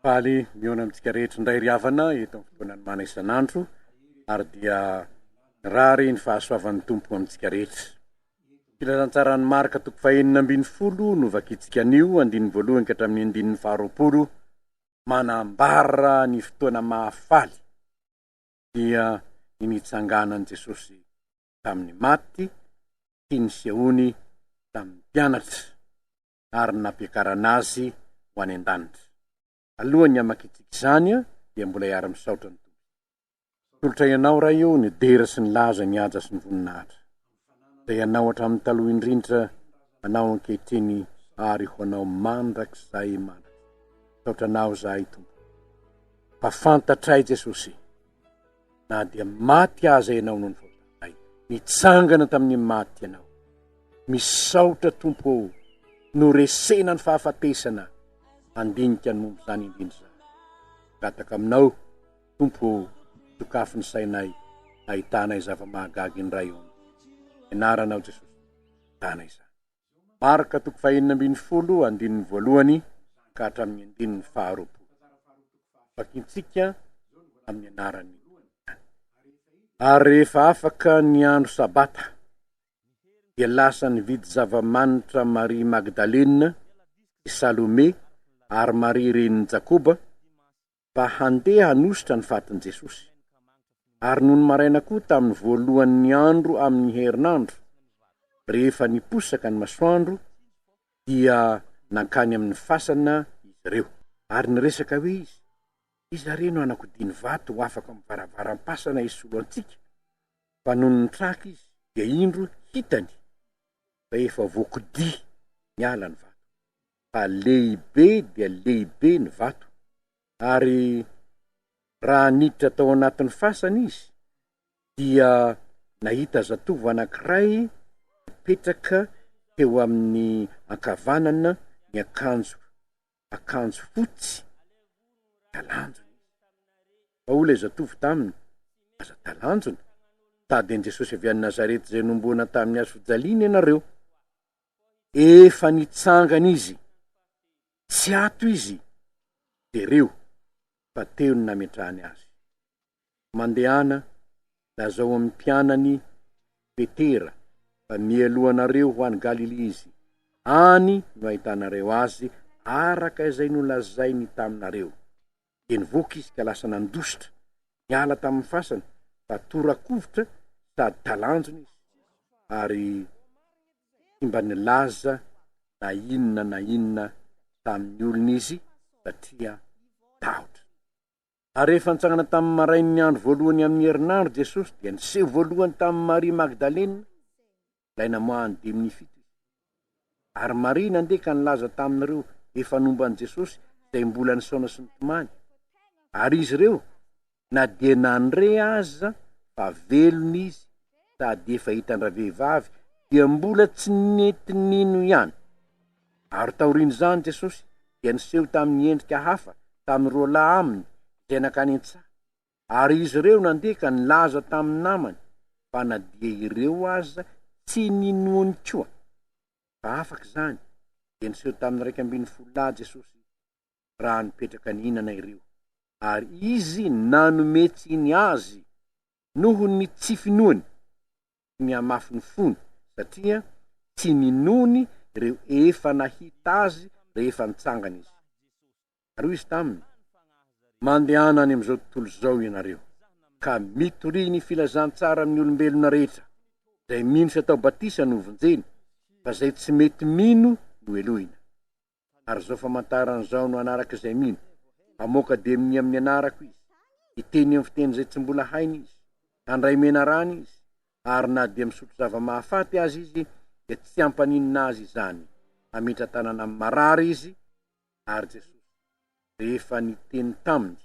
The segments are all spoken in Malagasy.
Faly miona amintsika rehetra indray ry havana eto amin'ny fotoanany mana isan'andro ary dia raha reny fahasoavan'ny tompo amintsika rehetra. Filazantsarany marika toko 6 no vakitsika anio andininy voalohany ka hatramin'ny andininy 20 manambara ny fotoana mahafaly dia ny nitsanganan' Jesosy tamin'ny maty sy ny sehoany tamin'ny mpianatra ary nampiakarana azy ho any an-danitra. Alohan'ny hamakitsika izany dia mbola hiara-misaotra ny tompo. Tolotra ianao raha io ny dera sy ny laza ny aja sy ny voninahitra izay ianao hatramin'ny taloha indrindra anao ankehitriny ary ho anao mandrakizay mandrakizay. Saotranao zahay tompo, mpafantatray Jesosy na dia maty aza ianao noho ny fahotanay, nitsangana tamin'ny maty ianao. Misaotra tompo no resena ny fahafatesana andinika ny mombo izany indrindra. Gataka aminao tompo, tokafy ny sainay, ahitanay zava-mahagagy ny ray ono. Enaranao Jesosy, tanay izany. Marika toko 6 andininy voalohany ka hatramin'ny andininy 20. Vakintsika amin'ny anarany. Ary rehefa afaka ny andro sabata dia lasa nividy zava-manitra Maria Magdalena, Salome ary Maria reniny Jakoba mba handeha hanositra ny fatin' Jesosy. Ary noho ny maraina koa tamin'ny voalohan'ny andro amin'ny herinandro, rehefa niposaka ny masoandro dia nankany amin'ny fasana izy ireo ary niresaka hoe izy reno anakodiny vato ho afaka amin'ny varavaram-pasana isolo antsika, fa noho ny traky izy dia indro hitany fa efa voakodi ny ala ny vato, fa lehibe dia lehibe ny vato. Ary raha niditra tao anatin'ny fasana izy dia nahita zatovo anankiray mipetraka teo amin'ny ankavanana ny akanjo fotsy talanjona. Paola zatovo taminy aza talanjona, tady an' Jesosy avy any Nazarety zay nomboana tamin'ny hazo fijaliana ianareo. Efa nitsangana izy, tsy ato izy dereo fa teo ny nametrahany azy. Mandehana lazao amin'ny mpianany Petera fa mialohanareo ho any Galilea izy, any no ahitanareo azy araka izay nolazainy taminareo. Dia nivoaka izy ka lasa nandositra niala tamin'ny fasana, fa torakovitra sady talanjona izy ary tsy mba nilaza na inona tamin'ny olona izy satria tahotra. Ary rehefa nitsangana tamin'ny marain'ny andro voalohany amin'ny herinandro Jesosy dia niseho voalohany tamin'ny Maria Magdalena, ilay namoahany 17. Ary Maria nandeha ka nilaza taminareo efa nomban'i Jesosy izay mbola nisaona sy nitomany. Ary izy ireo na dia nandre aza fa velony izy sady efa hitan-dra vehivavy dia mbola tsy nety nino ihany. Ary taoriany izany Jesosy dia niseho tamin'ny endrika hafa tamin'ny roa lahy aminy izay nankany an-tsaha. Ary izy ireo nandeha ka nilaza tamin'ny namany fa na dia ireo aza tsy ninoany koa. Fa afaka izany dia niseho tamin'ny 12 lahy Jesosy raha nipetraka nihinana ireo. Ary izy nanome tsiny azy noho ny tsy finoany ny hamafy ny fony satria tsy ninony ireo efa nahita azy rehefa nitsangana izy. Ary izy taminy, mandehana any amin'izao tontolo izao ianareo ka mitory ny filazantsara amin'ny olombelona rehetra izay mino sy atao batisa no vonjeny, fa izay tsy mety mino no elohina. Ary zao famantaran'izao no anaraka izay mino, hamoaka deminy amin'ny anarako izy, hiteny amin'ny fiteny izay tsy mbola hainy izy, handray mena rany izy, ary na dia misotro zava-mahafaty azy izy dia tsy hampaninina azy izany. Hamitra tanana amin'ny marary izy. Ary Jesosy rehefa niteny taminy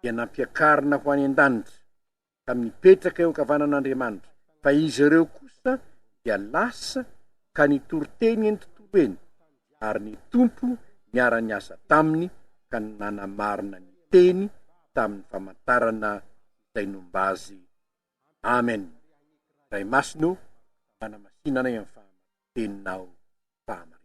dia nampiakarina ho any an-danitra ka mipetraka eo ankavanan'Andriamanitra, fa izy ireo kosa dia lasa ka nitory-teny eny tontolo eny. Ary ny tompo niara-niasa taminy ka nanamarina ny teny tamin'ny famantarana izay nomba azy. Amen. Ray masino manamasinanay amin'ny fahamateninao. Fahamarinana.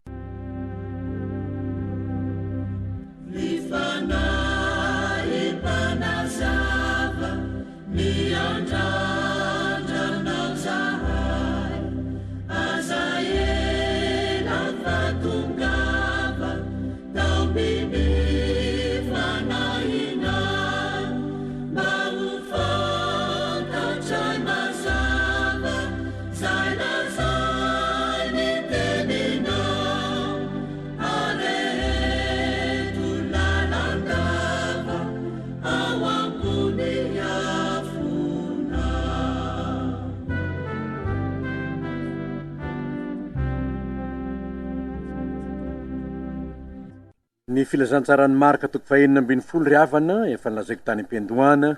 Ny filazantsarany marika toko fahenina ambin'ny folo ry havana efa nolazaiko tany am-piandohana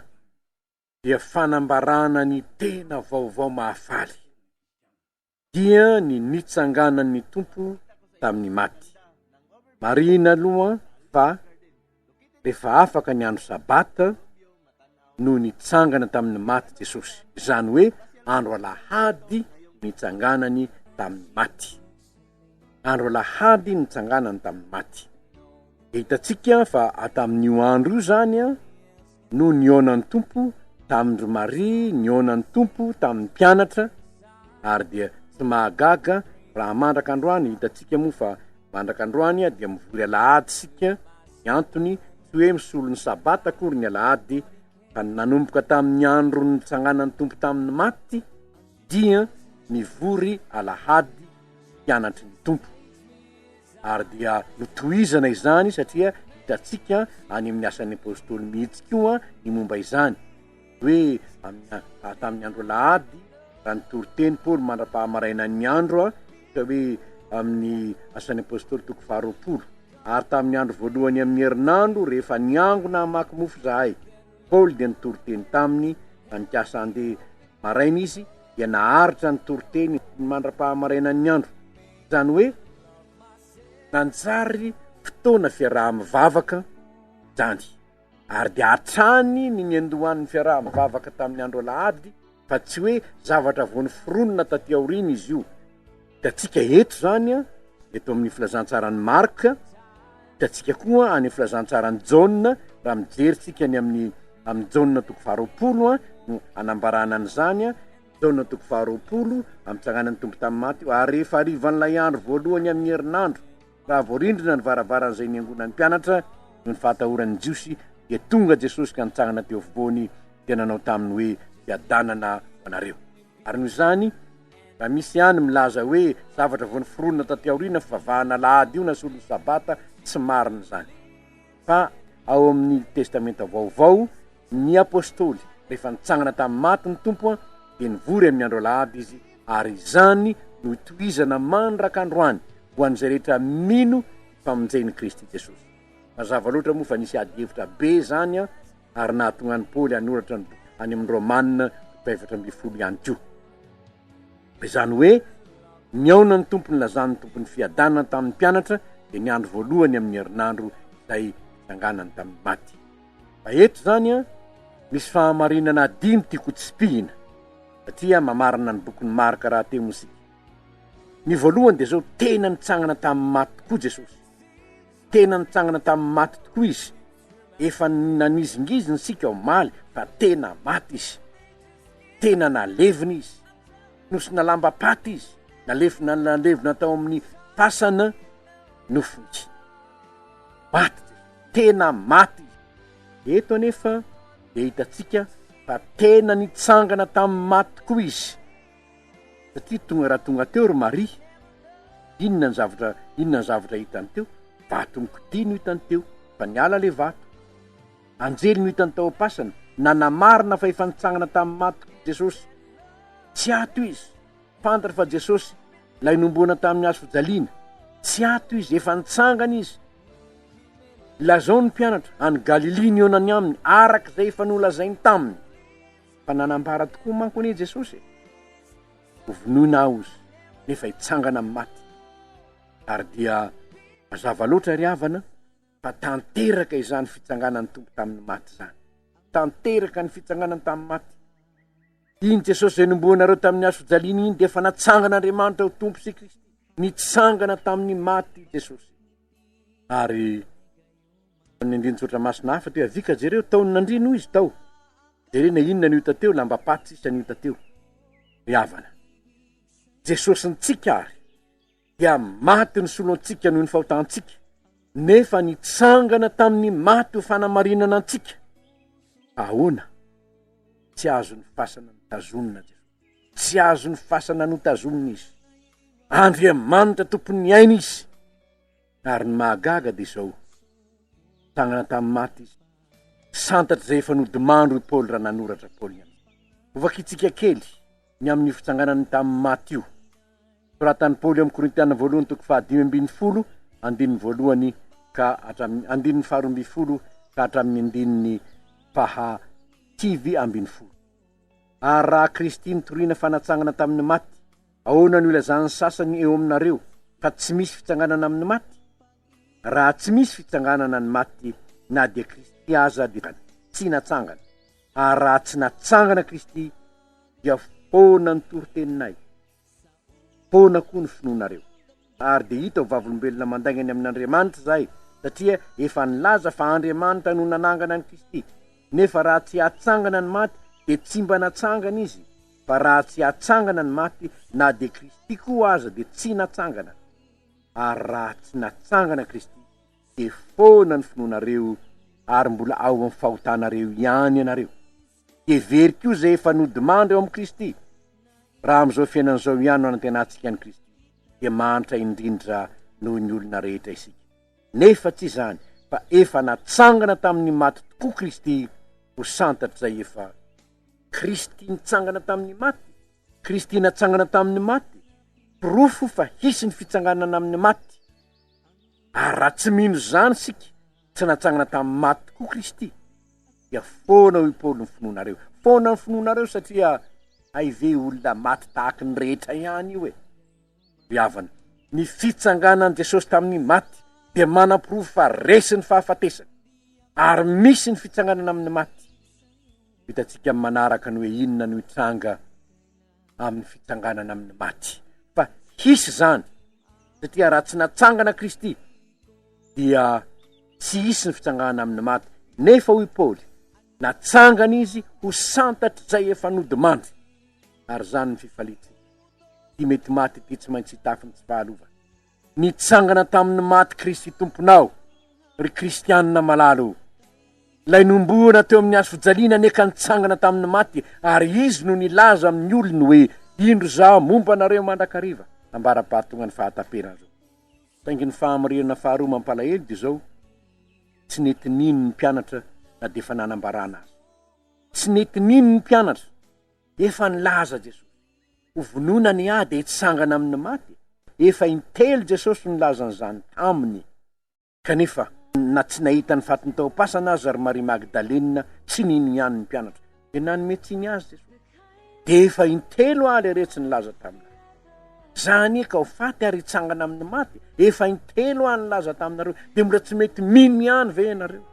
dia fanambarana ny tena vaovao mahafaly dia ny nitsanganan'ny tompo tamin'ny maty. Marina aloha fa rehefa afaka ny andro sabata no nitsangana tamin'ny maty Jesosy, izany hoe andro alahady nitsanganany tamin'ny maty. Andro alahady nitsanganany tamin'ny maty. Hitatsika fa atamin'io andro io zany no nionan'ny tompo tamindry Maria, nionan'ny tompo tamin'ny mpianatra, ary dia tsy mahagaga raha mandrak'androany. Hitatsika moa fa mandrak'androany dia mivory alahady sika, ny antony tsy hoe misolo ny sabata akory ny alahady, fa nanomboka tamin'ny andro nitsanganan'ny tompo tamin'ny maty dia mivory alahady mpianatry ny tompo. Ary dia notohizana izany satria hitatsika any amin'ny asan'ny apôstôly mihitsy koa ny momba izany hoe tamin'ny andro alahady raha nitory-teny Paoly mandra-pahamaraina ny andro ka hoe amin'ny asan'ny apôstôly toko 20, ary tamin'ny andro voalohany amin'ny herinandro rehefa niangona hamaky mofo zahay, Paoly dia nitory-teny taminy fanikasa andeha maraina izy dia naharitra nitory-teny mandra-pahamaraina ny andro, izany hoe nanjary fotoana fiaraha-mivavaka zany, ary dia hatrany ny niandohan'ny fiaraha-mivavaka tamin'ny andro alahady, fa tsy hoe zavatra voany foronina taty aorina izy io. Hitatsika eto zany eto amin'ny filazantsarany Marka, hitatsika koa any filazantsarany Jaune, raha mijeritsika ny amin'ny Jaune toko 20 no anambarana an'izany, Jaune toko 20 amitsanganan'ny tompo tamin'ny maty, ary rehefa arivan'ilay andro voalohany amin'ny herinandro raha voarindrina ny varavaran'izay niangonan'ny mpianatra no ny fahatahorany jiosy dia tonga Jesosy ka nitsangana teo afovoany dia nanao taminy hoe fiadanana anareo. Ary noho izany raha misy ihany milaza hoe zavatra voany foronina taty aorina fivavahana alahady io na solon'ny sabata, tsy marina zany. Fa ao amin'ny testamenta vaovao ny apôstôly rehefa nitsangana tamin'ny maty ny tompo dia nivory amin'ny andro alahady izy, ary izany no hitohizana mandrak'androany ho an'izay rehetra mino famonjen'i Kristy Jesosy. Mazava loatra moa fa nisy ady hevitra be zany ary nahatonga ny Paoly hanoratra any amin'ny Romanina 7:20 ihany koa. Izany hoe niaona ny tompo nilazan'ny tompony fiadanana tamin'ny mpianatra dia ny andro voalohany amin'ny herinandro izay nitsanganany tamin'ny maty. Fa eto zany misy fahamarinana dimy tiako tsipihina satria mamarina ny bokin'ny Marka raha teo mosika. Ny voalohany dia zao, tena nitsangana tamin'ny maty tokoa Jesosy, tena nitsangana tamin'ny maty tokoa izy, efa nanizingiziny sika omaly fa tena maty izy, tena nalevina izy, nosy nalamba-paty izy, nalevina tao amin'ny fasana nofony, maty, tena maty izy. Eto anefa dia hitatsika fa tena nitsangana tamin'ny maty tokoa izy, satria raha tonga teo ry Maria, inona ny zavatra hitany teo? Vato mikoti no hitany teo, fa niala le vato. Anjely no hitany tao am-pasana, nanamarina fa efa nitsangana tamin'ny maty Jesosy. Tsy ato izy, fantatra fa Jesosy lay nombona tamin'ny hazo fijaliana, tsy ato izy, efa nitsangana izy. Lazao ny mpianatra any Galilea nionany aminy araka izay efa nolazainy taminy, fa nanambara tokoa manko anie Jesosy, hovonoina aho izy nefa hitsangana amin'ny maty. Ary dia mazava loatra ry havana fa tanteraka izany fitsanganan'ny tompo tamin'ny maty zany, tanteraka ny fitsanganany tamin'ny maty. Iny Jesosy izay nomboanareo tamin'ny hazo fijaliana iny dia efa natsangan'Andriamanitra ho tompo sy Kristy, nitsangana tamin'ny maty Jesosy. Ary ny andriany tsotra masina hafa teo avika jereo taony nandrino izy tao, jerena inona ny ota teo lamba paty sisa ny ota teo ry havana. Jesosy nitsika ary dia maty ny soloantsika noho ny fahotantsika, nefa nitsangana tamin'ny maty ho fanamarinana antsika. Ahoana tsy azo ny fasana notazonina Jesosy, tsy azo ny fasana notazonina izy. Andriamanitra tompon'ny aina izy, ary ny mahagaga dia izao, tangana tamin'ny maty izy, santatra izay efa nodimandro i Paoly raha nanoratra Paoly ihany. Ovakitsika kely ny amin'ny fitsanganany tamin'ny maty io. Soratan'ny Paoly amin'ny Korintiana voalohany toko 5:10, andininy voalohany ka andininy 12 ka hatramin'ny andininy 10. Ary raha Kristy nitoriana fanatsangana tamin'ny maty, ahoana ny ilazan'ny sasany eo aminareo fa tsy misy fitsanganana amin'ny maty? Raha tsy misy fitsanganana ny maty, na dia Kristy aza dia tsy natsangana. Ary raha tsy natsangana Kristy, dia foana ny toroteninay, foana koa ny finoanareo. Ary dia hita ho vavolombelona mandaingany amin'Andriamanitra zahay, satria efa nilaza fa Andriamanitra no nanangana ny Kristy. Nefa raha tsy hatsangana ny maty, dia tsy mba natsangana izy. Fa raha tsy hatsangana ny maty, na dia Kristy koa aza dia tsy natsangana. Ary raha tsy natsangana Kristy, dia foana ny finoanareo, ary mbola ao amin'ny fahotanareo ihany ianareo. Dia very koa izay efa nodimandro eo amin'ny Kristy. Raha amin'izao fiainan'izao ihany no anantenatsika ny Kristy, dia manitra indrindra noho ny olona rehetra isika. Nefa tsy izany, fa efa natsangana tamin'ny maty tokoa Kristy, ho santatra izay efa Kristy nitsangana tamin'ny maty. Kristy natsangana tamin'ny maty, pirofo fa hisy ny fitsanganana amin'ny maty. Ary raha tsy mino izany sika, tsy natsangana tamin'ny maty tokoa Kristy, dia foana ho i Paoly ny finoanareo. Foana ny finoanareo satria aive olona maty tahaka ny rehetra ihany io e. Ry havana, ny fitsanganan'i Jesosy tamin'ny maty dia manam-pirofo fa resy ny fahafatesana, ary misy ny fitsanganana amin'ny maty. Hitantsika manaraka ny hoe inona no hitranga amin'ny fitsanganana amin'ny maty. Fa hisy zany, satria raha tsy natsangana Kristy, dia tsy hisy ny fitsanganana amin'ny maty. Nefa hoy Paoly, natsangana izy ho santatra izay efa nodimandro. Ary zany ny fifalitsy. Ty mety maty ty tsy maintsy hitafy ny tsy fahalova. Nitsangana tamin'ny maty Kristy tomponao, ry kristianina malalo. Lay nomboana teo amin'ny hazo fijaliana neka nitsangana tamin'ny maty, ary izy no nilaza amin'ny olony hoe indro zaho momba anareo mandrakariva. Ambara-pahatonga ny fahataperana zao. Saingy ny fahamarina faharoa mampalahelo dia zao, tsy nety nino ny mpianatra na dia efa nanambarana azy. Tsy nety nino ny mpianatra, efa nilaza Jesosy. Ho vononany dia hitsangana amin'ny maty. Efa intelo Jesosy nilaza n'izany taminy. Kanefa na tsy nahita ny fatin-taopasana azy ary Maria Magdalena, tsy nino ihany ny mpianatra. Dia nanome tsiny azy Jesosy. Dia efa intelo aly aretsy nilaza tamina. Zany ka ho faty ary hitsangana amin'ny maty. Efa intelo aly nilaza taminareo, dia mbola tsy mety mino ihany ve ianareo?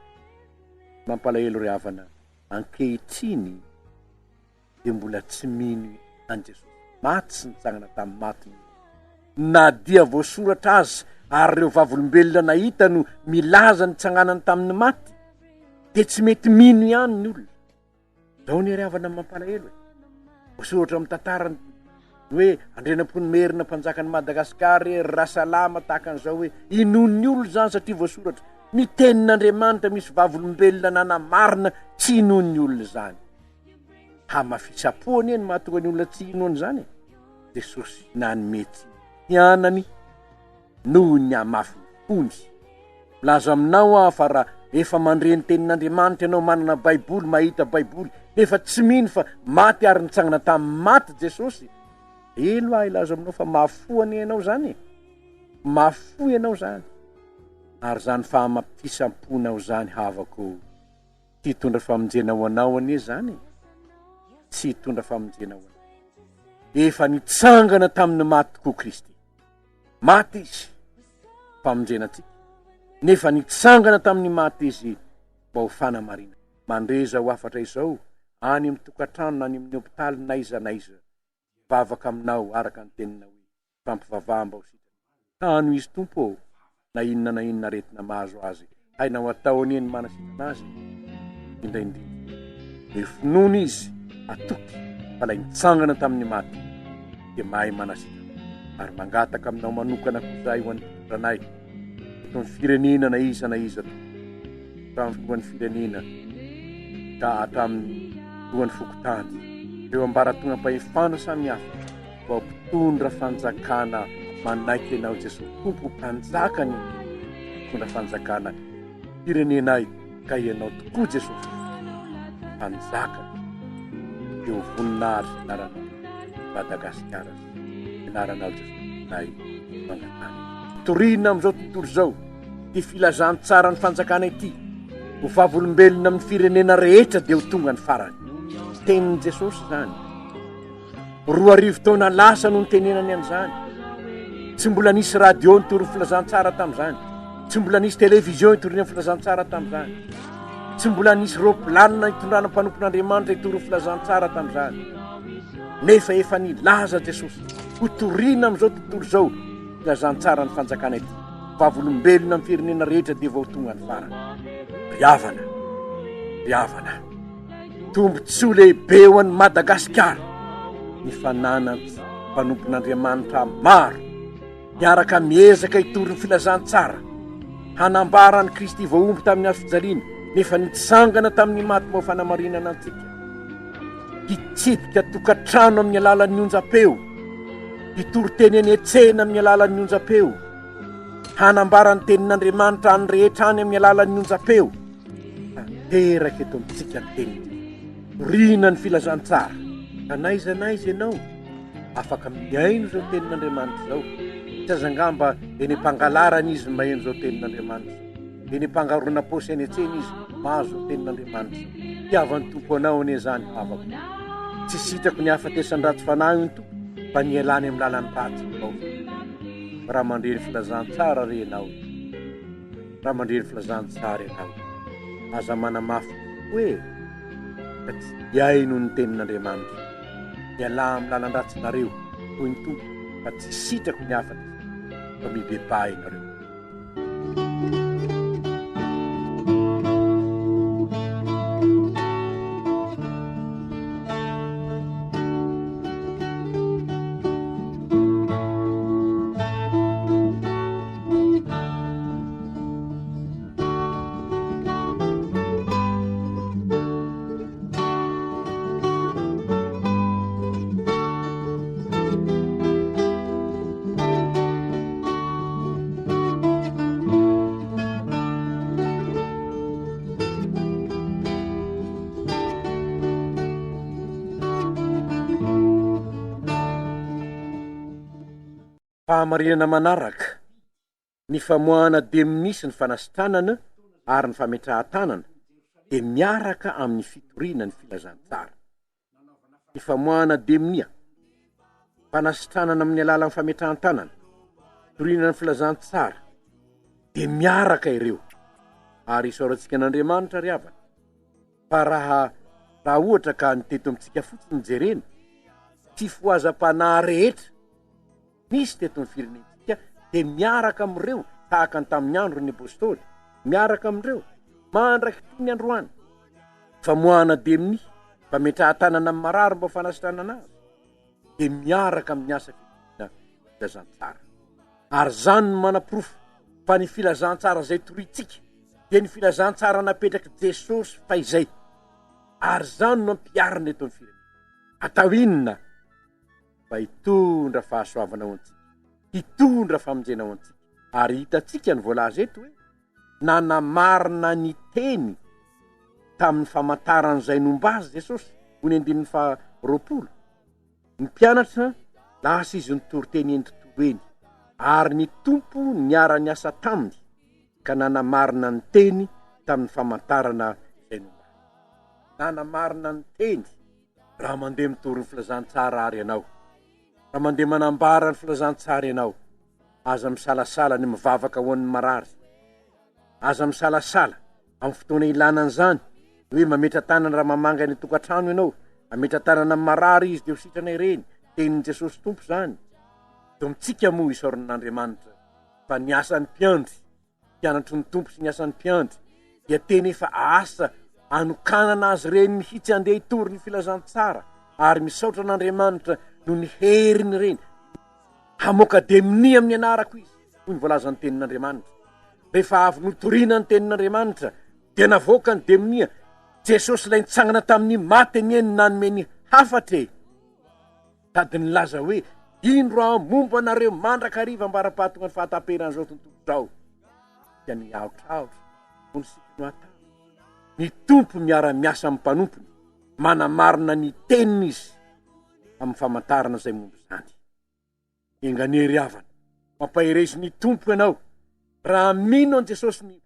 Mampalahelo ry havana, ankehitriny dia mbola tsy mino an Jesosy. Maty sy nitsangana tamin'ny maty. Na dia voasoratra azy ary ireo vavolombelona nahita no milaza ny tsanganany tamin'ny maty, dia tsy mety mino ihany ny olona. Zao ny ry havana mampalahelo e. Voasoratra amin'ny tantarany hoe Andrianampoinimerina mpanjakan'i Madagasikara rasalama tahaka an'izao hoe inon'ny olona zany satria voasoratra. Ny tenin'Andriamanitra misy vavolombelona nanamarina, tsy inon'ny olona zany. Hamafisapoany eny mahatonga ny olona tsy inoany zany. Jesosy nanome tsianany noho ny amafy fony. Laza aminao aho fa raha efa mandreny tenin'Andriamanitra ianao, manana baiboly, mahita baiboly, nefa tsy mino fa maty ary nitsangana tamin'ny maty Jesosy, elo aho ilaza aminao fa mafoany ianao zany. Mafo ianao zany. Ary zany fahamafisam-ponao zany havako, tsy hitondra famonjena ho anao anie zany. Tsy hitondra famonjena ho anao. Efa nitsangana tamin'ny maty tokoa Kristy. Maty izy, famonjena tsika. Nefa nitsangana tamin'ny maty izy, mba ho fanamarina. Mandreza ho afatra izao, any amin'ny tokantrano na any amin'ny hopitaly na iza na iza, vavaka aminao araka ny tenina hoe fampivavahamba ho sitrana. Ano izy tompo, na inona aretina mahazo azy, hainao ataony eny manasitrana azy, indraindrindra. de finoana izy atoky fa lay mitsangana tamin'ny maty dia mahay manasika ary mangataka aminao manokana kozahay ho an'ny mpitranay eto amin'ny firenena na iza tamin'ny lohan'ny firenena ka hatramin'ny lohan'ny fokotany ireo ambaratonga-pahefana samihafa mba mpitondra fanjakana manaiky ianao Jesosy tompo mpanjaka ny mpitondra fanjakana firenenay ka ianao tokoa Jesosy mpanjaka eo voninahitra anaranao Madagasikara anaranao Jesosy nay mangatany torina amin'izao tontolo izao ty filazantsara ny fanjakana ity ho vavolombelona amin'ny firenena rehetra dia ho tonga ny farany tenin'i Jesosy zany 2 taona lasa no nitenenany an'izany tsy mbola nisy radio nitoro filazantsara tamin'izany tsy mbola nisy televizion itorina filazantsara tamin'izany tsy mbola nisy roplanina hitondrana mpanompon'Andriamanitra hitoro filazantsara tamin'izany nefa efa nilaza Jesosy ho torina amin'izao tontolo izao filazantsara ny fanjakana ity vavolombelona amin'ny firenena rehetra dia vao tonga ny farany riavana tombontsoa lehibe ho an'ny Madagasikara ny fananany mpanompon'Andriamanitra maro miaraka miezaka hitory ny filazantsara hanambarany Kristy voaomby tamin'ny hazo-fijaliana nefa nitsangana tamin'ny maty mao fanamarinana antsika hitsidika tokantrano amin'ny alalan'ny onjam-peo hitory teny eny an-tsena amin'ny alalan'ny onjam-peo hanambarany tenin'Andriamanitra any rehetra any amin'ny alalan'ny onjam-peo tanteraka eto amintsika ny teniny rina ny filazantsara ka naiza ianao afaka miaino zao tenin'Andriamanitra zao tsazangamba eny mpangalarany izy maheno zao tenin'Andriamanitra eny mpangarona posy eny an-tsena izy mahazo tenin'Andriamanitra tiavany tompo anao ane zany havako tsy sitako ny hafatesan-dratsy fanahy iny tompo fa nialany amin'ny lalan'ny ratsy ao raha mandreny filazantsara re ianao raha mandreny filazantsara ianao aza manamafy hoe ka tsy iaino ny tenin'Andriamanitra miala amin'ny lalan-dratsinareo toy ny tompo fa tsy sitrako ny hafatesa fa mibeba ianareo fahamarinana manaraka ny famoahana demonisy ny fanasitranana ary ny fametrahan-tanana dia miaraka amin'ny fitoriana ny filazantsara ny famoahana demonia fanasitranana amin'ny alalan'ny fametrahan-tanana fitoriana ny filazantsara dia miaraka ireo ary isaorantsika an'Andriamanitra ry havana fa raha ohatra ka niteto amintsika fotsiny jerena tsy foazam-panahy rehetra misy teto ny firenentsika dia miaraka amin'ireo tahaka ny tamin'ny andro ny apôstôly miaraka amin'ireo mandraky toy ny androany famoahana demoni fametrahan-tanana amin'ny marary mba fanasitranana azy dia miaraka amin'ny asa fitoriana filazantsara ary zany no manaporofo fa ny filazantsara zay toritsika dia ny filazantsara napetraky Jesosy fa izay ary zany no ampiarina eto amin'ny firenena atao inona fa hitondra fahasoavana ao antsika hitondra famonjena ao antsika ary hitatsika ny voalaza eto hoe nanamarina ny teny tamin'ny famantaran'izay nomba azy Jesosy ho ny 20 ny mpianatra lasa izy nitory teny eny tontolo eny ary ny tompo niara-ny asa taminy ka nanamarina ny teny tamin'ny famantarana izay nomba nanamarina ny teny raha mandeha mitory ny filazantsara ary ianao raha mandeha manambara ny filazantsara ianao aza misalasala ny mivavaka ho an'ny marary aza misalasala amin'ny fotoana ilanan'izany hoe mametra-tanana raha mamanga ny tokantrano ianao mametra-tanana amin'ny marary izy dia ho sitrana ireny tenin'i Jesosy tompo zany to mitsika moa isaoran'Andriamanitra fa ny asan'ny mpiandry mpianatry ny tompo sy ny asan'ny mpiandry dia teny efa asa anokanana azy reny mihitsy andeha hitory ny filazantsara ary misaotra an'Andriamanitra no ny heriny reny hamoaka demnia amin'ny anarako izy toy ny voalazany tenin'Andriamanitra. Rehefa avy notoriana ny tenin'Andriamanitra dia navoaka ny demnia. Jesosy ilay nitsangana tamin'ny maty eny nanome ny hafatra sady nilaza hoe indro momba anareo mandrakariva ambara-pahatonga ny fahataperan'izao tontolo izao dia ny aotraotra ny sikino atao. Ny tompo miara-miasa amin'ny mpanompony manamarina ny teniny izy amin'ny famantarana izay momba izany. Enganery avana mampaherezy ny tompo ianao raha mino an Jesosy ny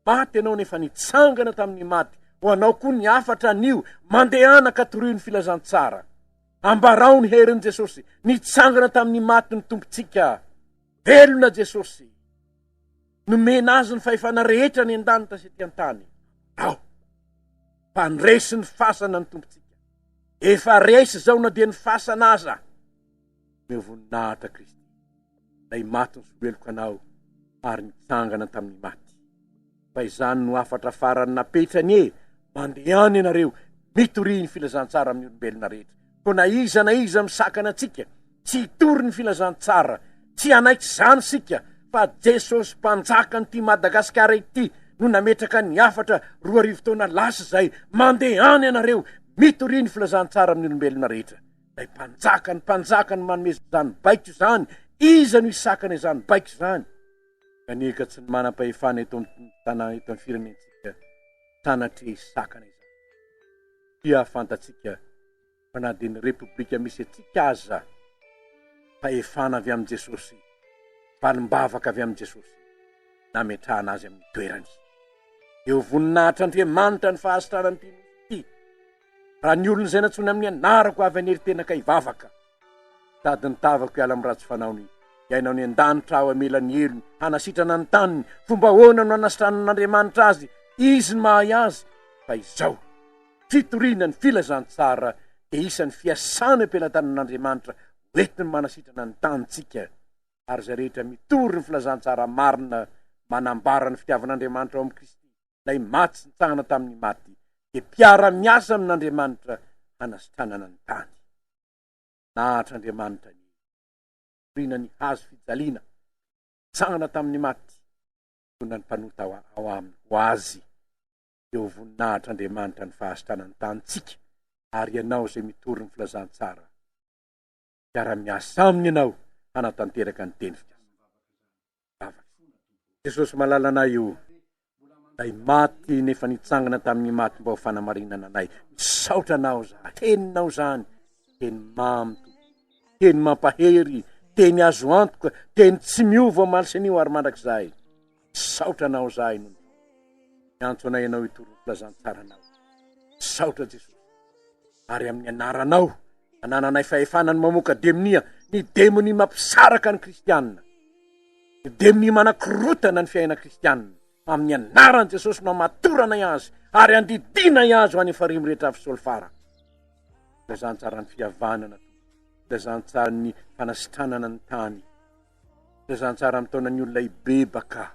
maty ianao nefa nitsangana tamin'ny maty ho anao koa ny afatra anio mandehana ka torio ny filazantsara. Ambarao ny herin'i Jesosy nitsangana tamin'ny maty ny tompontsika. Velona Jesosy nomena azy ny fahefana rehetra ny an-danitra sy ety an-tany. Pandresy ny fasana ny tompontsika. Efa resy zao na dia ny fasana aza. Mevoninahitra Kristy lay maty ny sobeloko anao ary nitsangana tamin'ny maty. Fa izany no afatra farany napetrany mandehany ianareo mitory ny filazantsara amin'ny olombelona rehetra. Ko na iza misakana antsika tsy hitory ny filazantsara, tsy anaiky zany sika fa Jesosy mpanjaka nyty Madagasikara ity no nametraka ny afatra 2000 taona lasa zay mandehany ianareo mitory ny filazantsara amin'ny olombelona rehetra. Lay mpanjaka ny manome zany baiko zany, iza no isakana izany baiko zany. Kanika tsy ny manam-pahefana eto amin'ny tanàna eto amin'ny firenentsika sanatria isakana izany. Dia fantatsika fa na dia ny repoblika misy atsika aza fahefana avy amin'ny Jesosy, falimbavaka avy amin'ny Jesosy nametrahana azy amin'ny toerany. Eo voninahitra Andriamanitra ny fahasitrarany ity. Raha ny olona izay natsony amin'ny anarako avy anery tena ka hivavaka tady nitavako hiala amin'ny ratsy fanaony iainao ny an-danitra ao amelany elony hanasitrana ny taniny fomba hoana no hanasitranan'Andriamanitra azy izy ny mahay azy. Fa izao fitoriana ny filazantsara dia isan'ny fiasana am-pelatanan'Andriamanitra hoentiny manasitrana ny tanitsika ary zay rehetra mitory ny filazantsara marina manambara ny fitiavan'Andriamanitra ao amin'ny Kristy lay maty sy nitsangana tamin'ny maty dia mpiara-miasa amin'Andriamanitra hanasitranana ny tany. Nahatra Andriamanitra ny fitoriana ny hazo fijaliana nitsangana tamin'ny maty tona ny mpanota ao aminy ho azy. Eo voninahitra Andriamanitra ny fahasitranany tanitsika ary ianao zay mitory ny filazantsara mpiara-miasa aminy ianao hanatanteraka ny teny fitiavana. Jesosy malalana io lay maty nefa nitsangana tamin'ny maty mba ho fanamarinana anay. Misaotra anao zahay, teninao zany teny mamy, teny mampahery, teny azo antoka, teny tsy miova malisan'io ary mandrakizay. Misaotra anao zahay no miantso anay ianao hitory ny filazantsara anao. Misaotra Jesosy ary amin'ny anaranao anananay fahefanany mamoaka demnia ny demony mampisaraka ny kristianina, ny demony manakorotana ny fiaina kristianina. Amin'ny anaran Jesosy no amatorana azy ary andidina azy ho any farimo rehetra avy solfara. Filazantsara ny fihavanana, filazantsara ny fanasitranana ny tany, filazantsara amin'ny taona ny olona ibebaka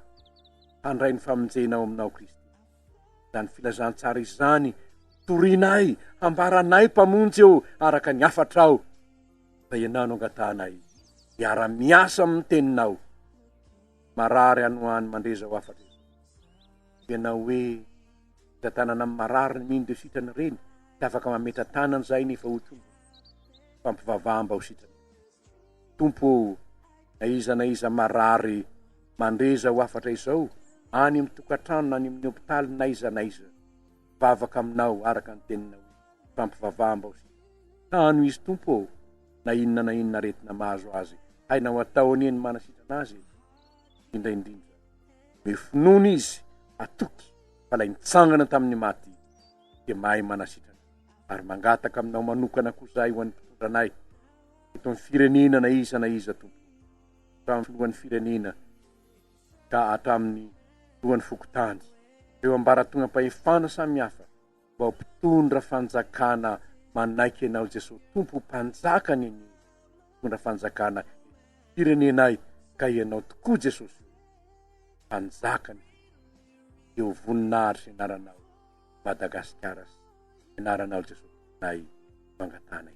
handray ny famonjenao aminao Kristy. Zany filazantsara izany torinay, ambaranay mpamonjy eo araka ny afatrao fa ianao no angatanay miara-miasa amin'ny teninao marary anohany mandreza ho afatra. Ianao hoe tanana amin'ny marary ny mino dia sitrany reny tsy afaka mametra tanany zay nefa ho tompo fampivavamba ho sitrany. Tompo na iza marary mandreza ho afatra izao any amin'ny tokantrano na any amin'ny hopitaly na iza vavaka aminao araka ny teninao fampivavamba ho sitrany. Tano izy tompo na inona retina mahazo azy hainao ataony eny manasitrana azy indraindrindra mifinoana izy atoky fa lay nitsangana tamin'ny maty dia mahay manasitrana ary mangataka aminao manokana koa zay ho an'ny mpitondranay eto amin'ny firenena na iza tompo hatramin'ny lohan'ny firenena ka hatramin'ny lohan'ny fokotany eo ambaratonga-pahefana samihafa mba ho mpitondra fanjakana manaiky ianao Jesosy tompo mpanjakany ny mpitondra fanjakana firenenay ka ianao tokoa Jesosy mpanjakany eo voninahitra sy anaranao Madagasikara sy ianaranao Jesosy nay mangatana